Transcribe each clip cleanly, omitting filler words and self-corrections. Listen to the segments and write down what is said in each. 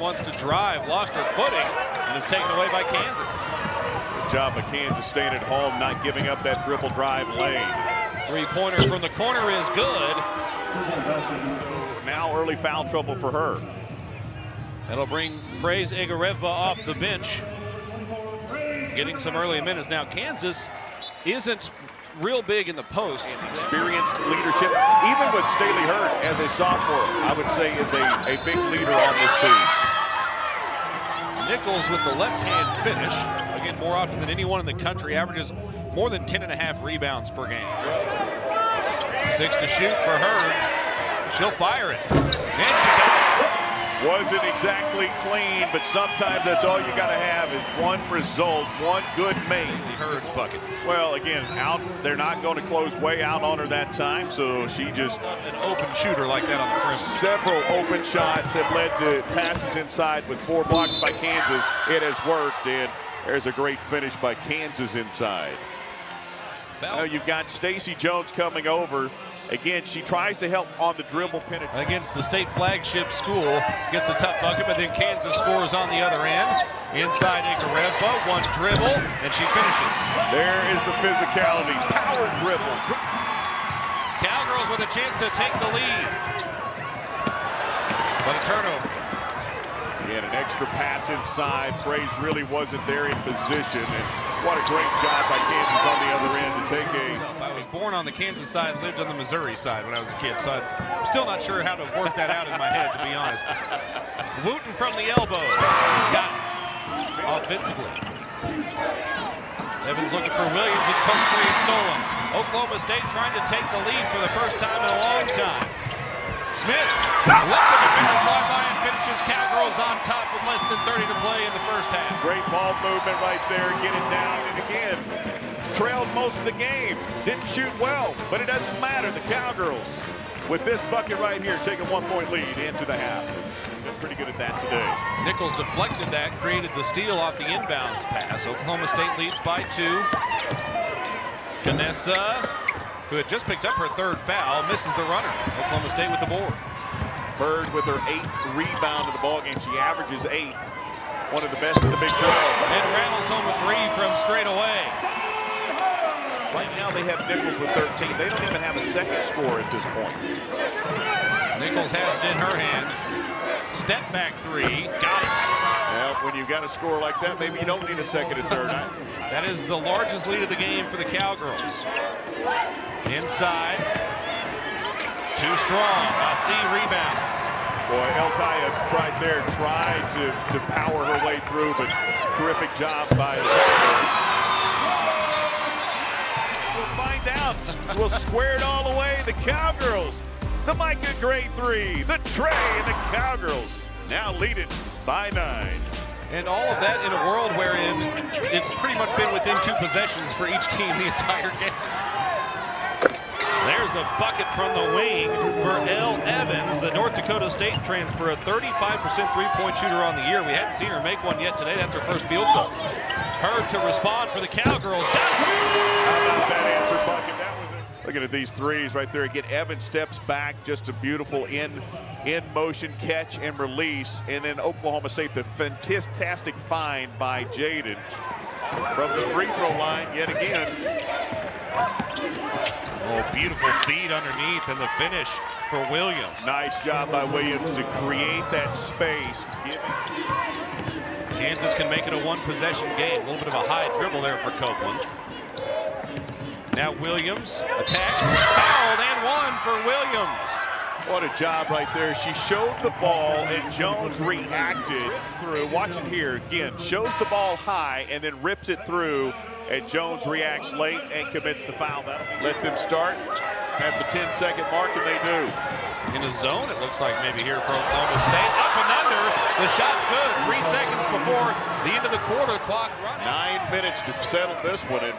wants to drive, lost her footing, and is taken away by Kansas. Good job of Kansas staying at home, not giving up that dribble drive lane. Three-pointer from the corner is good. Now early foul trouble for her. That'll bring Praise Igoreva off the bench. Getting some early minutes. Now Kansas isn't real big in the post. Experienced leadership, even with Staley Hurd as a sophomore, I would say is a big leader on this team. Nichols with the left-hand finish. Again, more often than anyone in the country, averages more than 10.5 rebounds per game. 6 to shoot for Hurd. She'll fire it. And she got it. Wasn't exactly clean, but sometimes that's all you got to have is one result, one good make. Hurd's bucket. Well, again, out. They're not going to close way out on her that time, so she just an open shooter like that on the perimeter. Several open shots have led to passes inside with 4 blocks by Kansas. It has worked, and there's a great finish by Kansas inside. Now you've got Stacey Jones coming over. Again, she tries to help on the dribble penetration. Against the state flagship school, gets a tough bucket, but then Kansas scores on the other end. Inside Igoreva, one dribble, and she finishes. There is the physicality, power dribble. Cowgirls with a chance to take the lead. But a turnover. Again, an extra pass inside. Praise really wasn't there in position. And what a great job by Kansas on the other end to take a... I was born on the Kansas side, lived on the Missouri side when I was a kid, so I'm still not sure how to work that out in my head, to be honest. Wooten from the elbow. Got it. Offensively. Evans looking for Williams. It's pumped free and stolen. Oklahoma State trying to take the lead for the first time in a long time. Smith, let the defender fly by and finishes. Cowgirls on top with less than 30 to play in the first half. Great ball movement right there. Get it down, and again, trailed most of the game. Didn't shoot well, but it doesn't matter. The Cowgirls, with this bucket right here, take a 1-point lead into the half. Been pretty good at that today. Nichols deflected that, created the steal off the inbounds pass. Oklahoma State leads by 2. Condensed, who had just picked up her 3rd foul, misses the runner. Oklahoma State with the board. Bird with her 8th rebound of the ballgame. She averages 8. One of the best in the Big 12. And rattles home a 3 from straight away. Right now they have Nichols with 13. They don't even have a second score at this point. Nichols has it in her hands. Step back 3. Got it. Well, when you've got a score like that, maybe you don't need a second and third. That is the largest lead of the game for the Cowgirls. Inside. Too strong. C rebounds. Boy, Eltaya tried to power her way through, but terrific job by the Cowgirls. We'll find out. We'll square it all away. The Cowgirls, the Micah Gray 3, the Trey, and the Cowgirls now lead it by 9. And all of that in a world wherein it's pretty much been within 2 possessions for each team the entire game. There's a bucket from the wing for Elle Evans, the North Dakota State transfer, a 35% three-point shooter on the year. We hadn't seen her make one yet today. That's her first field goal. Hurd to respond for the Cowgirls. How about that answer bucket? That was it. Looking at these threes right there. Again, Evans steps back. Just a beautiful in-motion catch and release. And then Oklahoma State, the fantastic find by Jaden from the free throw line yet again. Oh, beautiful feed underneath and the finish for Williams. Nice job by Williams to create that space. Kansas can make it a 1-possession game. A little bit of a high dribble there for Copeland. Now Williams attacks, fouled, and 1 for Williams. What a job right there. She showed the ball and Jones reacted through. Watch it here again. Shows the ball high and then rips it through. And Jones reacts late and commits the foul. Let them start at the 10-second mark, and they do. In a zone, it looks like maybe here for Oklahoma State. Up and under. The shot's good. 3 seconds before the end of the quarter clock running. 9 minutes to settle this one. And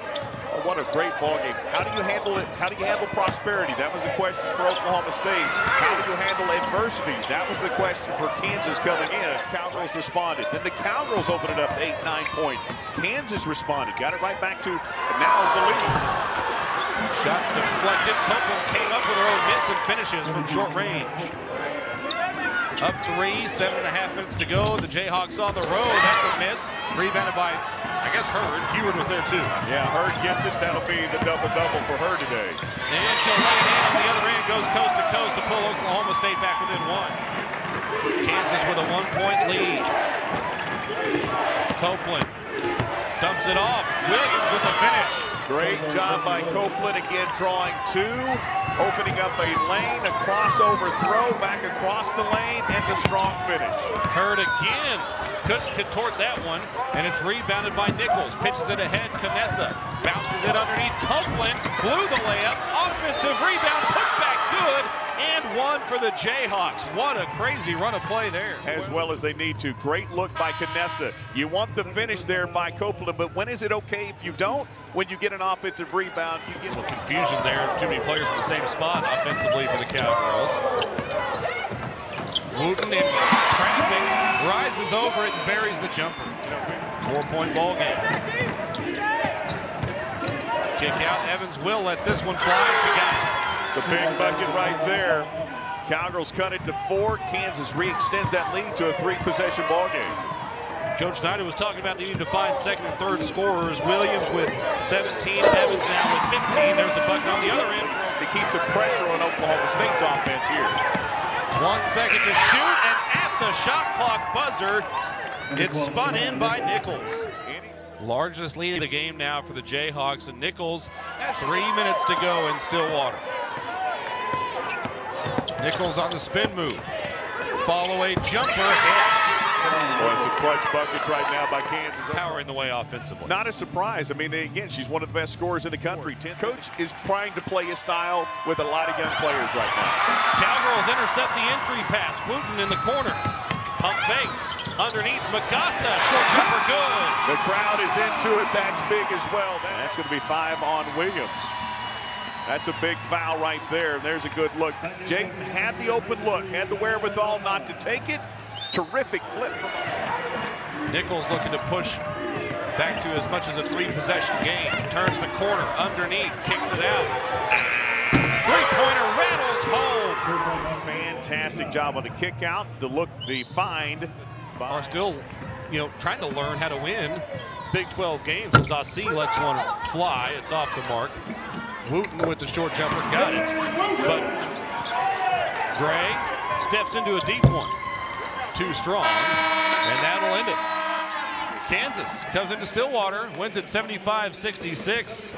what a great ball game. How do you handle it? How do you handle prosperity? That was the question for Oklahoma State. How do you handle adversity? That was the question for Kansas coming in. Cowgirls responded. Then the Cowgirls opened it up to 8-9 points. Kansas responded. Got it right back to now the lead. Shot deflected. Copeland came up with her own miss and finishes from short range. Up 3, 7.5 minutes to go. The Jayhawks on the road. That's a miss. Rebounded by, I guess, Hurd. Heward was there too. Yeah, Hurd gets it. That'll be the double-double for her today. And she'll lay it in on the other end. Goes coast to coast to pull Oklahoma State back within 1. Kansas with a 1-point lead. Copeland dumps it off. Williams with the finish. Great job by Copeland, again drawing 2, opening up a lane, a crossover throw, back across the lane, and the strong finish. Hurd again, couldn't contort that one, and it's rebounded by Nichols. Pitches it ahead, Canessa bounces it underneath. Copeland blew the layup, offensive rebound, put back good, and 1 for the Jayhawks. What a crazy run of play there. As well as they need to. Great look by Canessa. You want the finish there by Copeland, but when is it okay if you don't? When you get an offensive rebound, you get a little confusion there. Too many players in the same spot offensively for the Cowgirls. Wooten in traffic, rises over it and buries the jumper. 4-point ball game. Kick out. Evans will let this one fly. She got it. It's a big bucket right there. Cowgirls cut it to 4. Kansas re-extends that lead to a 3-possession ball game. Coach Snyder was talking about needing to find second and third scorers. Williams with 17, Evans now with 15. There's a bucket on the other end. To keep the pressure on Oklahoma State's offense here. 1 second to shoot, and at the shot clock buzzer, it's spun in by Nichols. Largest lead of the game now for the Jayhawks, and Nichols has 3 minutes to go in Stillwater. Nichols on the spin move. Follow a jumper hits. Boy, some clutch buckets right now by Kansas. Power in the way offensively. Not a surprise. I mean, again, she's one of the best scorers in the country. Coach is trying to play his style with a lot of young players right now. Cowgirls intercept the entry pass. Wooten in the corner. Pump fakes. Underneath Magassa. Short jumper good. The crowd is into it. That's big as well. That's going to be 5 on Williams. That's a big foul right there. There's a good look. Jayden had the open look, had the wherewithal not to take it. Terrific flip from Nichols looking to push back to as much as a 3-possession game. Turns the corner underneath, kicks it out. 3-pointer rattles home. Fantastic job on the kick out. The look, the find. Are still, trying to learn how to win Big 12 games as Asi lets one fly. It's off the mark. Wooten with the short jumper, got it. But Gray steps into a deep one. Too strong, and that'll end it. Kansas comes into Stillwater, wins it 75-66.